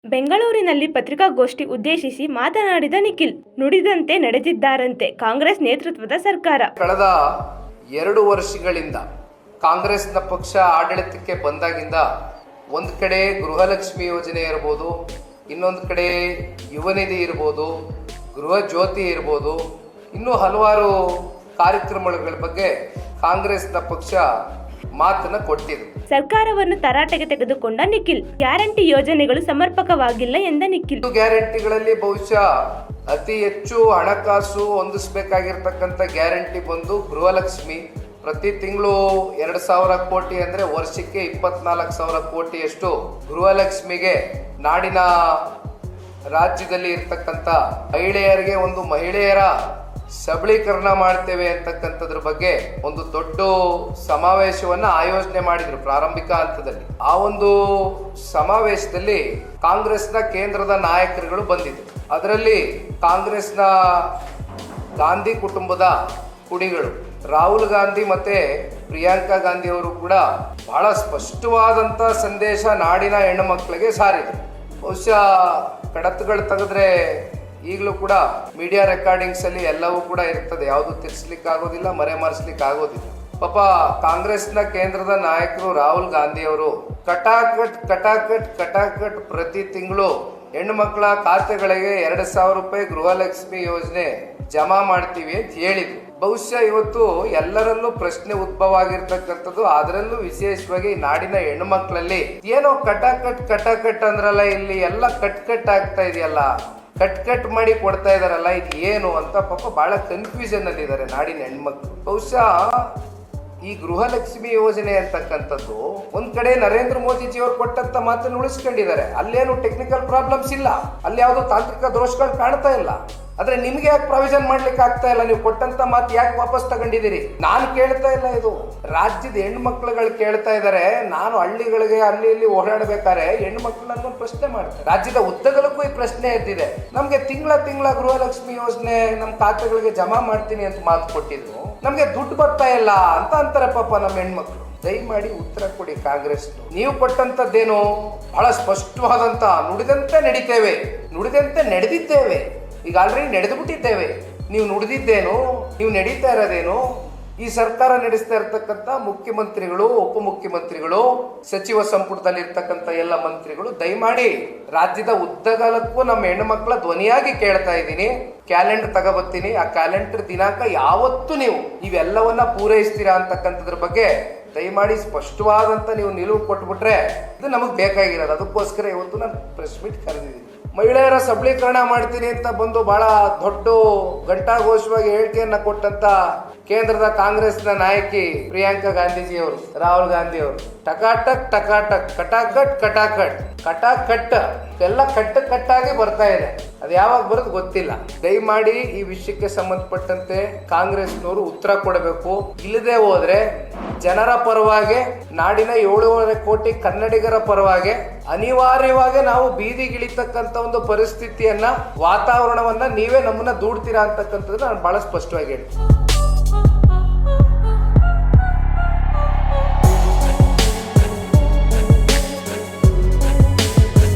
ಬೆಂಗಳೂರಿನಲ್ಲಿ ಪತ್ರಿಕಾಗೋಷ್ಠಿ ಉದ್ದೇಶಿಸಿ ಮಾತನಾಡಿದ ನಿಖಿಲ್, ನುಡಿದಂತೆ ನಡೆದಿದ್ದಾರಂತೆ ಕಾಂಗ್ರೆಸ್ ನೇತೃತ್ವದ ಸರ್ಕಾರ. ಕಳೆದ 2 ವರ್ಷಗಳಿಂದ ಕಾಂಗ್ರೆಸ್ನ ಪಕ್ಷ ಆಡಳಿತಕ್ಕೆ ಬಂದಾಗಿಂದ ಒಂದು ಕಡೆ ಗೃಹಲಕ್ಷ್ಮಿ ಯೋಜನೆ ಇರ್ಬೋದು, ಇನ್ನೊಂದು ಕಡೆ ಯುವ ನಿಧಿ ಇರ್ಬೋದು, ಗೃಹ ಜ್ಯೋತಿ ಇರ್ಬೋದು, ಇನ್ನೂ ಹಲವಾರು ಕಾರ್ಯಕ್ರಮಗಳ ಬಗ್ಗೆ ಕಾಂಗ್ರೆಸ್ನ ಪಕ್ಷ ಮಾತನ್ನ ಕೊಟ್ಟಿದೆ. ಸರ್ಕಾರವನ್ನು ತರಾಟೆಗೆ ತೆಗೆದುಕೊಂಡ ನಿಖಿಲ್, ಗ್ಯಾರಂಟಿ ಯೋಜನೆಗಳು ಸಮರ್ಪಕವಾಗಿಲ್ಲ ಎಂದ ನಿಖಿಲ್. ಗ್ಯಾರಂಟಿಗಳಲ್ಲಿ ಬಹುಶಃ ಅತಿ ಹೆಚ್ಚು ಹಣಕಾಸು ಹೊಂದಿಸಬೇಕಾಗಿರ್ತಕ್ಕಂಥ ಗ್ಯಾರಂಟಿ ಬಂದು ಗೃಹಲಕ್ಷ್ಮಿ. ಪ್ರತಿ ತಿಂಗಳು 2,000 ಕೋಟಿ ಅಂದ್ರೆ ವರ್ಷಕ್ಕೆ 24,000 ಕೋಟಿಯಷ್ಟು ಗೃಹಲಕ್ಷ್ಮಿಗೆ ನಾಡಿನ ರಾಜ್ಯದಲ್ಲಿ ಇರ್ತಕ್ಕಂಥ ಮಹಿಳೆಯರಿಗೆ ಒಂದು ಮಹಿಳೆಯರ ಸಬಲೀಕರಣ ಮಾಡ್ತೇವೆ ಅಂತಕ್ಕಂಥದ್ರ ಬಗ್ಗೆ ಒಂದು ದೊಡ್ಡ ಸಮಾವೇಶವನ್ನ ಆಯೋಜನೆ ಮಾಡಿದ್ರು ಪ್ರಾರಂಭಿಕ ಹಂತದಲ್ಲಿ. ಆ ಒಂದು ಸಮಾವೇಶದಲ್ಲಿ ಕಾಂಗ್ರೆಸ್ನ ಕೇಂದ್ರದ ನಾಯಕರುಗಳು ಬಂದಿದ್ರು. ಅದರಲ್ಲಿ ಕಾಂಗ್ರೆಸ್ನ ಗಾಂಧಿ ಕುಟುಂಬದ ಕುಡಿಗಳು ರಾಹುಲ್ ಗಾಂಧಿ ಮತ್ತೆ ಪ್ರಿಯಾಂಕಾ ಗಾಂಧಿ ಅವರು ಕೂಡ ಬಹಳ ಸ್ಪಷ್ಟವಾದಂತ ಸಂದೇಶ ನಾಡಿನ ಹೆಣ್ಣು ಮಕ್ಕಳಿಗೆ ಸಾರಿದ್ರು. ಬಹುಶಃ ಕಡತಗಳು ತೆಗೆದ್ರೆ ಈಗಲೂ ಕೂಡ ಮೀಡಿಯಾ ರೆಕಾರ್ಡಿಂಗ್ಸ್ ಅಲ್ಲಿ ಎಲ್ಲವೂ ಕೂಡ ಇರ್ತದೆ, ಯಾವುದು ತಿರ್ಸ್ಲಿಕ್ಕೆ ಆಗೋದಿಲ್ಲ, ಮರೆಮಾರಿಸ್ಲಿಕ್ಕೆ ಆಗೋದಿಲ್ಲ. ಪಾಪ ಕಾಂಗ್ರೆಸ್ನ ಕೇಂದ್ರದ ನಾಯಕರು ರಾಹುಲ್ ಗಾಂಧಿ ಅವರು ಕಟಾಕಟ್ ಪ್ರತಿ ತಿಂಗಳು ಹೆಣ್ಣು ಮಕ್ಕಳ ಖಾತೆಗಳಿಗೆ 2,000 ರೂಪಾಯಿ ಗೃಹಲಕ್ಷ್ಮಿ ಯೋಜನೆ ಜಮಾ ಮಾಡ್ತೀವಿ ಅಂತ ಹೇಳಿದ್ರು. ಬಹುಶಃ ಇವತ್ತು ಎಲ್ಲರಲ್ಲೂ ಪ್ರಶ್ನೆ ಉದ್ಭವ ಆಗಿರ್ತಕ್ಕಂಥದ್ದು, ಅದರಲ್ಲೂ ವಿಶೇಷವಾಗಿ ನಾಡಿನ ಹೆಣ್ಣು ಮಕ್ಕಳಲ್ಲಿ ಏನೋ ಕಟಾಕಟ್ ಅಂದ್ರಲ್ಲ, ಇಲ್ಲಿ ಎಲ್ಲ ಕಟ್ ಆಗ್ತಾ ಇದೆಯಲ್ಲ, ಕಟ್ ಮಾಡಿ ಕೊಡ್ತಾ ಇದಾರಲ್ಲ, ಇದು ಏನು ಅಂತ ಪಾಪ ಬಹಳ ಕನ್ಫ್ಯೂಷನ್ ಅಲ್ಲಿ ಇದ್ದಾರೆ ನಾಡಿನ ಹೆಣ್ಮಕ್ಳು. ಬಹುಶಃ ಈ ಗೃಹಲಕ್ಷ್ಮಿ ಯೋಜನೆ ಅಂತಕ್ಕಂಥದ್ದು ಒಂದ್ ಕಡೆ ನರೇಂದ್ರ ಮೋದಿಜಿ ಅವರು ಕೊಟ್ಟಂತ ಮಾತನ್ನು ಉಳಿಸ್ಕೊಂಡಿದ್ದಾರೆ. ಅಲ್ಲೇನು ಟೆಕ್ನಿಕಲ್ ಪ್ರಾಬ್ಲಮ್ಸ್ ಇಲ್ಲ, ಅಲ್ಲಿ ಯಾವುದೋ ತಾಂತ್ರಿಕ ದೋಷಗಳು ಕಾಣ್ತಾ ಇಲ್ಲ. ಆದ್ರೆ ನಿಮ್ಗೆ ಯಾಕೆ ಪ್ರಾವಿಷನ್ ಮಾಡ್ಲಿಕ್ಕೆ ಆಗ್ತಾ ಇಲ್ಲ? ನೀವು ಕೊಟ್ಟಂತ ಮಾತು ಯಾಕೆ ವಾಪಸ್ ತಗೊಂಡಿದ್ದೀರಿ? ನಾನು ಕೇಳ್ತಾ ಇಲ್ಲ, ಇದು ರಾಜ್ಯದ ಹೆಣ್ಮಕ್ಳುಗಳು ಕೇಳ್ತಾ ಇದಾರೆ. ನಾನು ಹಳ್ಳಿಗಳಿಗೆ ಅಲ್ಲಿ ಇಲ್ಲಿ ಓಡಾಡ್ಬೇಕಾದ್ರೆ ಹೆಣ್ಮಕ್ಳು ನನ್ಗೊಂದು ಪ್ರಶ್ನೆ ಮಾಡ್ತಾರೆ. ರಾಜ್ಯದ ಉದ್ದಗಲಕ್ಕೂ ಈ ಪ್ರಶ್ನೆ ಎದ್ದಿದೆ. ನಮ್ಗೆ ತಿಂಗಳ ಗೃಹಲಕ್ಷ್ಮಿ ಯೋಜನೆ ನಮ್ಮ ಖಾತೆಗಳಿಗೆ ಜಮಾ ಮಾಡ್ತೀನಿ ಅಂತ ಮಾತು ಕೊಟ್ಟಿದ್ರು, ನಮ್ಗೆ ದುಡ್ಡು ಬರ್ತಾ ಇಲ್ಲ ಅಂತ ಅಂತಾರೆ ಪಾಪ ನಮ್ಮ ಹೆಣ್ಮಕ್ಳು. ದಯಮಾಡಿ ಉತ್ತರ ಕೊಡಿ ಕಾಂಗ್ರೆಸ್. ನೀವು ಕೊಟ್ಟಂತದ್ದೇನು ಬಹಳ ಸ್ಪಷ್ಟವಾದಂತ ನುಡಿದಂತೆ ನಡಿತೇವೆ, ನುಡಿದಂತೆ ನಡೆದಿದ್ದೇವೆ, ಈಗ ಆಲ್ರೆಡಿ ನಡೆದು ಬಿಟ್ಟಿದ್ದೇವೆ. ನೀವು ನುಡಿದಿದ್ದೇನು, ನೀವು ನಡೀತಾ ಇರೋದೇನು? ಈ ಸರ್ಕಾರ ನಡೆಸ್ತಾ ಇರ್ತಕ್ಕಂಥ ಮುಖ್ಯಮಂತ್ರಿಗಳು, ಉಪಮುಖ್ಯಮಂತ್ರಿಗಳು, ಸಚಿವ ಸಂಪುಟದಲ್ಲಿ ಇರ್ತಕ್ಕಂಥ ಎಲ್ಲ ಮಂತ್ರಿಗಳು ದಯಮಾಡಿ ರಾಜ್ಯದ ಉದ್ದಗಲಕ್ಕೂ ನಮ್ಮ ಹೆಣ್ಣು ಮಕ್ಕಳ ಧ್ವನಿಯಾಗಿ ಕೇಳ್ತಾ ಇದ್ದೀನಿ. ಕ್ಯಾಲೆಂಡರ್ ತಗೋಬರ್ತೀನಿ, ಆ ಕ್ಯಾಲೆಂಡರ್ ದಿನಾಂಕ ಯಾವತ್ತು ನೀವು ಇವೆಲ್ಲವನ್ನ ಪೂರೈಸ್ತೀರಾ ಅಂತಕ್ಕಂಥದ್ರ ಬಗ್ಗೆ ದಯಮಾಡಿ ಸ್ಪಷ್ಟವಾದಂತ ನೀವು ನಿಲುವು ಕೊಟ್ಬಿಟ್ರೆ ಇದು ನಮಗೆ ಬೇಕಾಗಿರೋದು. ಅದಕ್ಕೋಸ್ಕರ ಇವತ್ತು ನಾನು ಪ್ರೆಸ್ ಮೀಟ್ ಕರೆದಿದ್ದೀನಿ. ಮಹಿಳೆಯರ ಸಬಲೀಕರಣ ಮಾಡ್ತೀನಿ ಅಂತ ಬಂದು ಬಹಳ ದೊಡ್ಡ ಘಂಟಾಘೋಷವಾಗಿ ಹೇಳಿಕೆಯನ್ನ ಕೊಟ್ಟಂತ ಕೇಂದ್ರದ ಕಾಂಗ್ರೆಸ್ನ ನಾಯಕಿ ಪ್ರಿಯಾಂಕಾ ಗಾಂಧೀಜಿ ಅವರು, ರಾಹುಲ್ ಗಾಂಧಿ ಅವರು ಕಟಾಕಟ್ ಎಲ್ಲ ಕಟ್ಟಾಗಿ ಬರ್ತಾ ಇದೆ. ಅದು ಯಾವಾಗ ಬರೋದು ಗೊತ್ತಿಲ್ಲ. ದಯಮಾಡಿ ಈ ವಿಷಯಕ್ಕೆ ಸಂಬಂಧಪಟ್ಟಂತೆ ಕಾಂಗ್ರೆಸ್ನವರು ಉತ್ತರ ಕೊಡಬೇಕು. ಇಲ್ಲದೆ ಹೋದ್ರೆ ಜನರ ಪರವಾಗಿ, ನಾಡಿನ 7.5 ಕೋಟಿ ಕನ್ನಡಿಗರ ಪರವಾಗಿ ಅನಿವಾರ್ಯವಾಗಿ ನಾವು ಬೀದಿಗಿಳಿತಕ್ಕಂಥ ಒಂದು ಪರಿಸ್ಥಿತಿಯನ್ನ, ವಾತಾವರಣವನ್ನ ನೀವೇ ನಮ್ಮನ್ನ ದೂಡ್ತೀರಾ ಅಂತಕ್ಕಂಥದ್ದು ನಾನು ಬಹಳ ಸ್ಪಷ್ಟವಾಗಿ ಹೇಳ್ತೀನಿ.